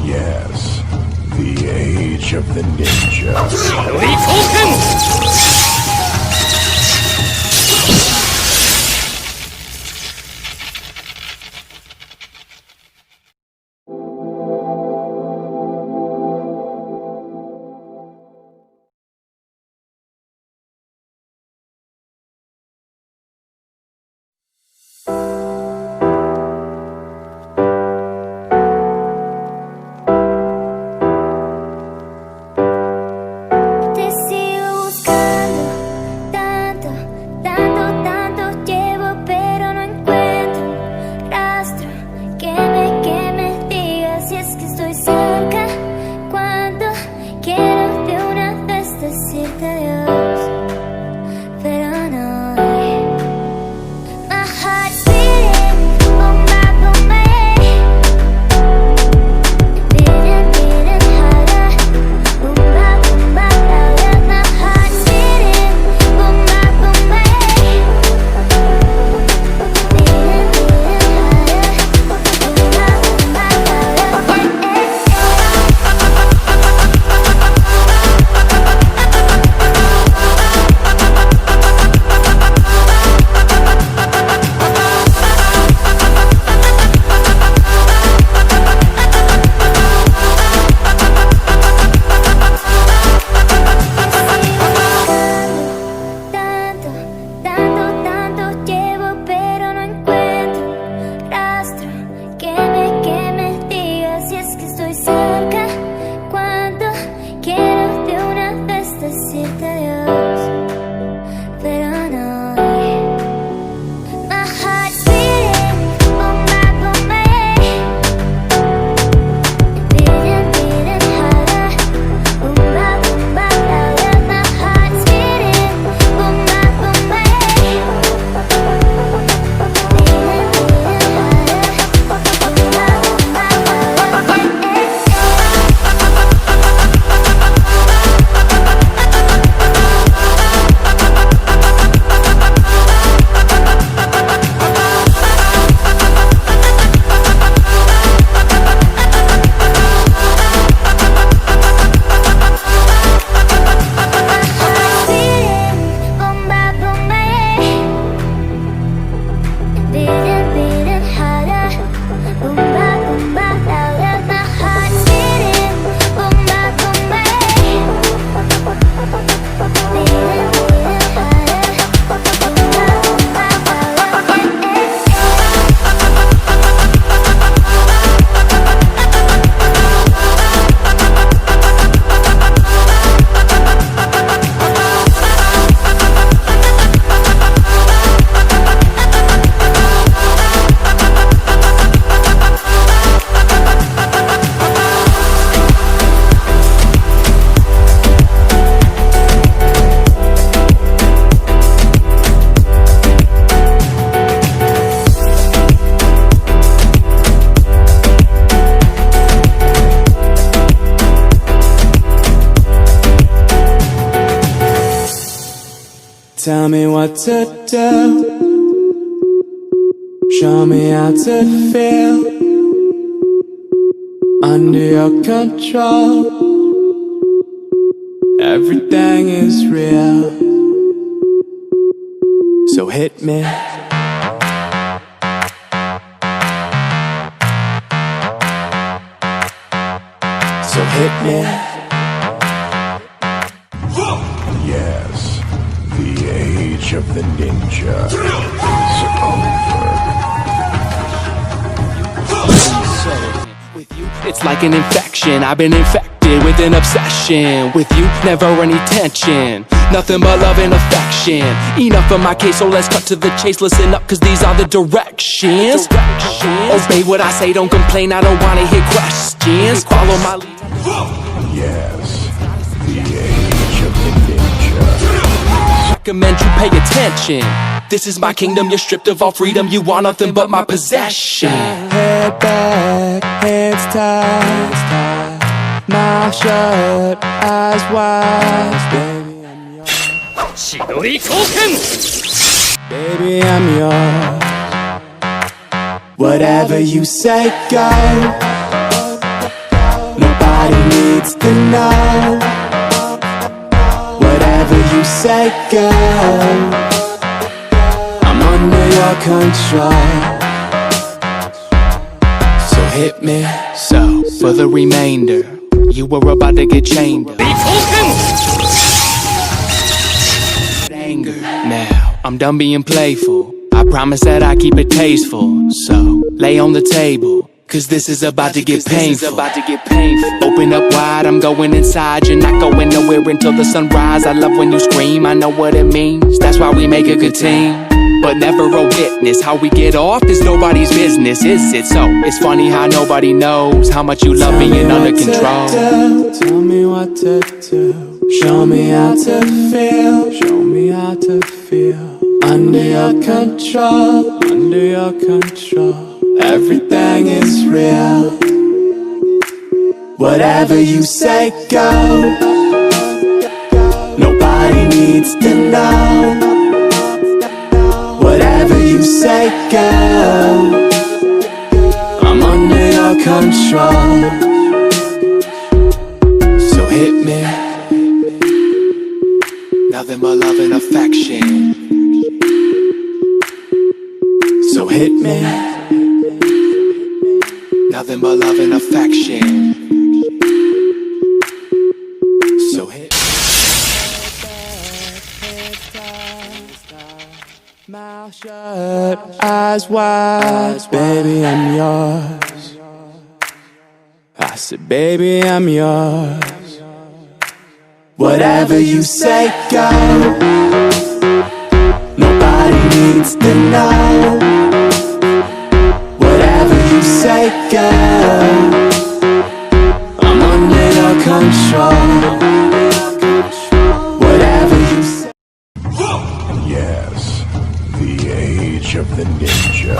Yes, the age of the ninja. Tell me what to do. Show me how to feel under your control. Everything is real, so hit me. So hit me. Yes, the age of the ninja is over. With you, it's like an infection. I've been infected with an obsession. With you, never any tension. Nothing but love and affection. Enough of my case, so let's cut to the chase. Listen up, cause these are the directions. Obey what I say, don't complain, I don't wanna hear questions. Follow my lead. Yes, the age of the ninja. Recommend you pay attention. This is my kingdom, you're stripped of all freedom. You want nothing but my possession. Head back, hands tied, mouth shut, eyes wide. Baby, I'm yours. Whatever you say, go. go, I'm under your control. So hit me. So, for the remainder, you were about to get chained up. Anger. Now, I'm done being playful. I promise that I keep it tasteful. So, lay on the table, cause this is about to get painful. Open up wide, I'm going inside. You're not going nowhere until the sunrise. I love when you scream, I know what it means. That's why we make a good team, but never a witness. How we get off is nobody's business, is it? So, it's funny how nobody knows how much you love being under control. Tell me what to do. Show me how to feel. Show me how to feel. Under your control. Under your control. Everything is real. Whatever you say goes. Nobody needs to know. Whatever you say goes. I'm under your control. So hit me. Nothing but love and affection. So hit me. Nothing but love and affection. So hit Mouth shut, eyes wide, baby, I'm yours. I said, baby, I'm yours. Whatever you say goes. Nobody needs to know. Whatever you say goes. I'm under your control. Whatever you say. Yes, the age of the ninja.